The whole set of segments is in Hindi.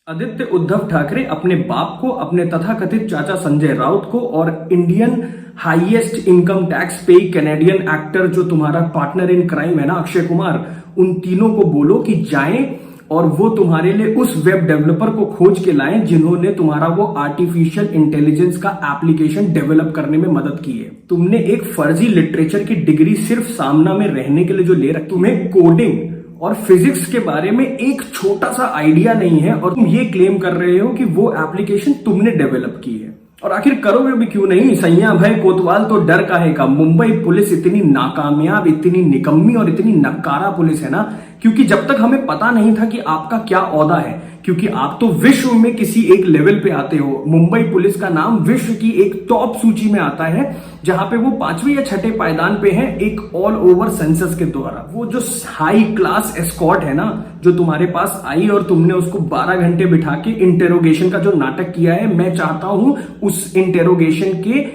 आदित्य उद्धव ठाकरे अपने बाप को, अपने तथाकथित चाचा संजय राउत को और इंडियन हाईएस्ट इनकम टैक्स पे कैनेडियन एक्टर जो तुम्हारा पार्टनर इन क्राइम है ना अक्षय कुमार, उन तीनों को बोलो कि जाएं और वो तुम्हारे लिए उस वेब डेवलपर को खोज के लाएं जिन्होंने तुम्हारा वो आर्टिफिशियल इंटेलिजेंस का एप्लीकेशन डेवलप करने में मदद की है। तुमने एक फर्जी लिटरेचर की डिग्री सिर्फ सामना में रहने के लिए जो ले रखी, तुम्हें कोडिंग और फिजिक्स के बारे में एक छोटा सा आइडिया नहीं है और तुम ये क्लेम कर रहे हो कि वो एप्लीकेशन तुमने डेवलप की है। और आखिर करोगे भी क्यों नहीं? सैया भाई कोतवाल तो डर काहे का। मुंबई पुलिस इतनी नाकामयाब, इतनी निकम्मी और इतनी नक्कारा पुलिस है ना, क्योंकि जब तक हमें पता नहीं था कि आपका क्या ओहदा है, क्योंकि आप तो विश्व में किसी एक लेवल पे आते हो। मुंबई पुलिस का नाम विश्व की एक टॉप सूची में आता है, जहां पे वो 5वें या 6ठे पायदान पे है एक ऑल ओवर सेंसस के द्वारा। वो जो हाई क्लास एस्कॉर्ट है ना, जो तुम्हारे पास आई और तुमने उसको 12 घंटे बिठा के इंटेरोगेशन का जो नाटक किया है, मैं चाहता हूं उस इंटेरोगेशन के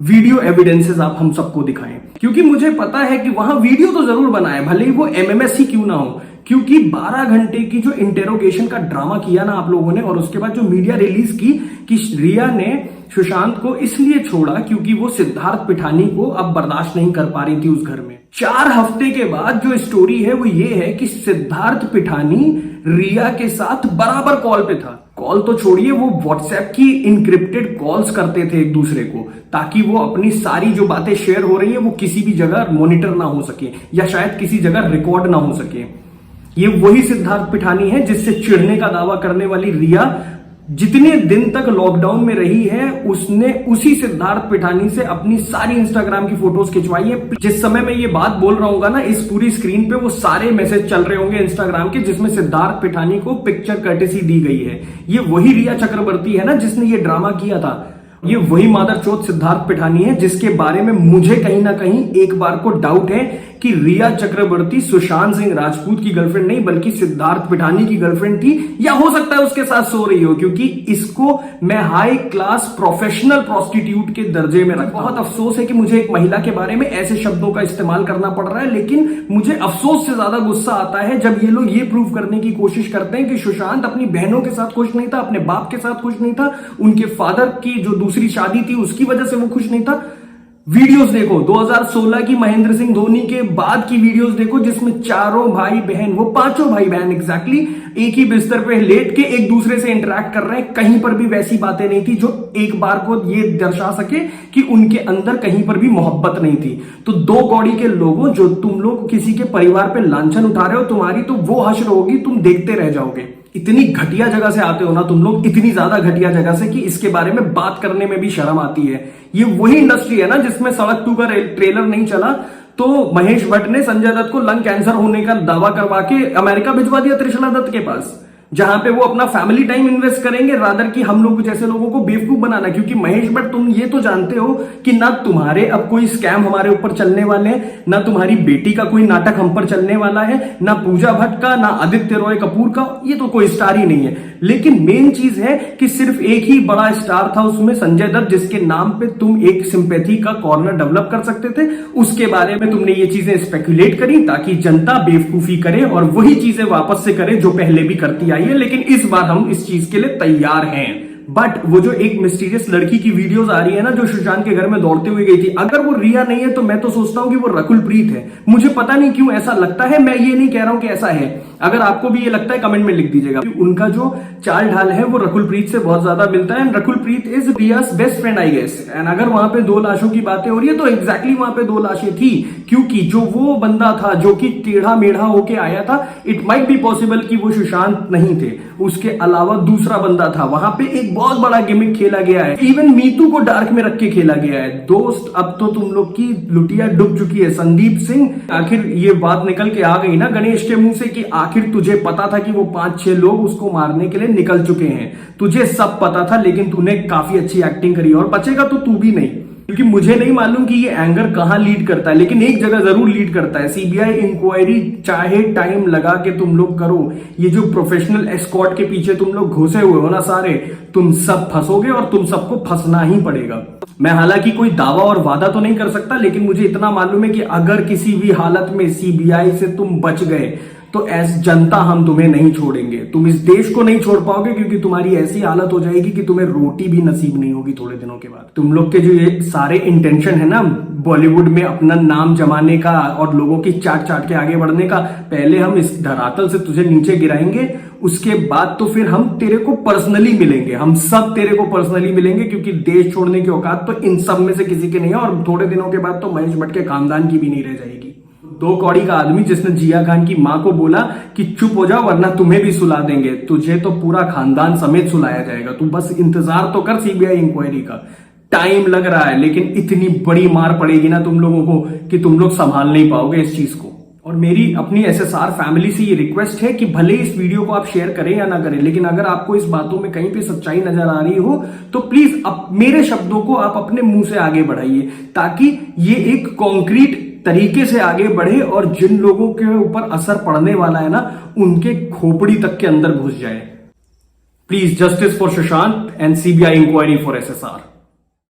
वीडियो एविडेंसेस आप हम सबको दिखाएं, क्योंकि मुझे पता है कि वहां वीडियो तो जरूर बनाए, भले ही वो एमएमएस ही क्यों ना हो, क्योंकि 12 घंटे की जो इंटेरोगेशन का ड्रामा किया ना आप लोगों ने, और उसके बाद जो मीडिया रिलीज की कि रिया ने सुशांत को इसलिए छोड़ा क्योंकि वो सिद्धार्थ पिठानी को अब बर्दाश्त नहीं कर पा रही थी उस घर में। 4 हफ्ते के बाद जो स्टोरी है वो ये है कि सिद्धार्थ पिठानी रिया के साथ बराबर कॉल पे था। कॉल तो छोड़िए, वो व्हाट्सएप की इनक्रिप्टेड कॉल्स करते थे एक दूसरे को, ताकि वो अपनी सारी जो बातें शेयर हो रही है वो किसी भी जगह मॉनिटर ना हो सके या शायद किसी जगह रिकॉर्ड ना हो सके। ये वही सिद्धार्थ पिठानी है जिससे चिढ़ने का दावा करने वाली रिया जितने दिन तक लॉकडाउन में रही है, उसने उसी सिद्धार्थ पिठानी से अपनी सारी इंस्टाग्राम की फोटोज खिंचवाई है। जिस समय मैं ये बात बोल रहा हूँ ना, इस पूरी स्क्रीन पे वो सारे मैसेज चल रहे होंगे इंस्टाग्राम के जिसमें सिद्धार्थ पिठानी को पिक्चर कर्टेसी दी गई है। ये वही रिया चक्रवर्ती है ना जिसने ये ड्रामा किया था। ये वही मादरचोद सिद्धार्थ पिठानी है जिसके बारे में मुझे कहीं ना कहीं एक बार को डाउट है कि रिया चक्रवर्ती सुशांत सिंह राजपूत की गर्लफ्रेंड नहीं बल्कि सिद्धार्थ पिठानी की गर्लफ्रेंड थी, या हो सकता है उसके साथ सो रही हो, क्योंकि इसको मैं हाई क्लास प्रोफेशनल प्रोस्टिट्यूट के दर्जे में रखता हूं। बहुत अफसोस है कि मुझे एक महिला के बारे में ऐसे शब्दों का इस्तेमाल करना पड़ रहा है, लेकिन मुझे अफसोस से ज्यादा गुस्सा आता है जब ये लोग ये प्रूव करने की कोशिश करते हैं कि सुशांत अपनी बहनों के साथ खुश नहीं था, अपने बाप के साथ खुश नहीं था, उनके फादर की जो दूसरी शादी थी उसकी वजह से वो खुश नहीं था। वीडियोस देखो 2016 की महेंद्र सिंह धोनी के बाद की वीडियोस देखो, जिसमें चारों भाई बहन, वो 5 भाई बहन एग्जैक्टली एक ही बिस्तर पे लेट के एक दूसरे से इंटरेक्ट कर रहे हैं। कहीं पर भी वैसी बातें नहीं थी जो एक बार को ये दर्शा सके कि उनके अंदर कहीं पर भी मोहब्बत नहीं थी। तो 2 कौड़ी के लोगों, जो तुम लोग किसी के परिवार पे लांछन उठा रहे हो, तुम्हारी तो वो हश्र होगी, तुम देखते रह जाओगे। इतनी घटिया जगह से आते हो ना तुम लोग, इतनी ज्यादा घटिया जगह से कि इसके बारे में बात करने में भी शर्म आती है। ये वही इंडस्ट्री है ना जिसमें सड़क 2 का ट्रेलर नहीं चला तो महेश भट्ट ने संजय दत्त को लंग कैंसर होने का दावा करवा के अमेरिका भिजवा दिया त्रिशला दत्त के पास, जहां पे वो अपना फैमिली टाइम इन्वेस्ट करेंगे रादर कि हम लोग जैसे लोगों को बेवकूफ बनाना। क्योंकि महेश भट्ट, तुम ये तो जानते हो कि ना तुम्हारे अब कोई स्कैम हमारे ऊपर चलने वाले हैं, ना तुम्हारी बेटी का कोई नाटक हम पर चलने वाला है, ना पूजा भट्ट का, ना आदित्य रॉय कपूर का, ये तो कोई स्टार ही नहीं है। लेकिन मेन चीज है कि सिर्फ एक ही बड़ा स्टार था उसमें, संजय दत्त, जिसके नाम पे तुम एक सिंपैथी का कॉर्नर डेवलप कर सकते थे। उसके बारे में तुमने ये चीजें स्पेकुलेट करी ताकि जनता बेवकूफी करे और वही चीजें वापस से करे जो पहले भी करती आई है। लेकिन इस बार हम इस चीज के लिए तैयार हैं। बट वो जो एक मिस्टीरियस लड़की की वीडियोस आ रही है ना जो सुशांत के घर में दौड़ते हुए गई थी, अगर वो रिया नहीं है तो मैं तो सोचता हूं कि वो रकुल प्रीत है। मुझे पता नहीं क्यों ऐसा लगता है, मैं ये नहीं कह रहा हूं कि ऐसा है। अगर आपको भी ये लगता है कमेंट में लिख दीजिएगा। उनका जो चाल ढाल है वो रकुल प्रीत से बहुत ज्यादा मिलता है। And Rakul Preet is Ria's best friend I guess. And अगर वहां पे 2 लाशों की बातें हो रही है तो एग्जैक्टली वहां पे 2 लाशें थी, क्योंकि जो वो बंदा था जो कि टेढ़ा मेढ़ा होके आया था, इट माइट बी पॉसिबल कि वो सुशांत नहीं थे, उसके अलावा दूसरा बंदा था। वहां पे एक बहुत बड़ा गिमिक खेला गया है, इवन मीतू को डार्क में रख के खेला गया है। दोस्त, अब तो तुम लोग की लुटिया डूब चुकी है। संदीप सिंह, आखिर ये बात निकल के आ गई ना गणेश के मुंह से कि आखिर तुझे पता था कि वो 5-6 लोग उसको मारने के लिए निकल चुके हैं। तुझे सब पता था, लेकिन तूने काफी अच्छी एक्टिंग करी और बचेगा तो तू भी नहीं। क्योंकि मुझे नहीं मालूम कि ये एंगर कहां लीड करता है, लेकिन एक जगह जरूर लीड करता है। सीबीआई इंक्वायरी चाहे टाइम लगा के तुम लोग करो, ये जो प्रोफेशनल एस्कॉर्ट के पीछे तुम लोग घुसे हुए हो ना सारे, तुम सब फंसोगे और तुम सबको फंसना ही पड़ेगा। मैं हालांकि कोई दावा और वादा तो नहीं कर सकता, लेकिन मुझे इतना मालूम है कि अगर किसी भी हालत में सीबीआई से तुम बच गए तो एज जनता हम तुम्हें नहीं छोड़ेंगे। तुम इस देश को नहीं छोड़ पाओगे, क्योंकि तुम्हारी ऐसी हालत हो जाएगी कि तुम्हें रोटी भी नसीब नहीं होगी थोड़े दिनों के बाद। तुम लोग के जो ये सारे इंटेंशन है ना बॉलीवुड में अपना नाम जमाने का और लोगों की चाट चाट के आगे बढ़ने का, पहले हम इस धरातल से तुझे नीचे गिराएंगे, उसके बाद तो फिर हम तेरे को पर्सनली मिलेंगे। हम सब तेरे को पर्सनली मिलेंगे, क्योंकि देश छोड़ने की औकात तो इन सब में से किसी की नहीं है। और थोड़े दिनों के बाद तो महेश भट्ट के खानदान की भी नहीं रह जाएगी। 2 कौड़ी का आदमी जिसने जिया खान की मां को बोला कि चुप हो जाओ वरना तुम्हें भी सुला देंगे, तुझे तो पूरा खानदान समेत सुलाया जाएगा। तू बस इंतजार तो कर सीबीआई इंक्वायरी का। टाइम लग रहा है, लेकिन इतनी बड़ी मार पड़ेगी ना तुम लोगों को कि तुम लोग संभाल नहीं पाओगे इस चीज को। और मेरी अपनी एसएसआर फैमिली से ये रिक्वेस्ट है कि भले इस वीडियो को आप शेयर करें या ना करें, लेकिन अगर आपको इस बातों में कहीं पे सच्चाई नजर आ रही हो तो प्लीज मेरे शब्दों को आप अपने मुंह से आगे बढ़ाइए, ताकि ये एक कॉन्क्रीट तरीके से आगे बढ़े और जिन लोगों के ऊपर असर पड़ने वाला है ना उनके खोपड़ी तक के अंदर घुस जाए। Please justice for Sushant and CBI inquiry for SSR.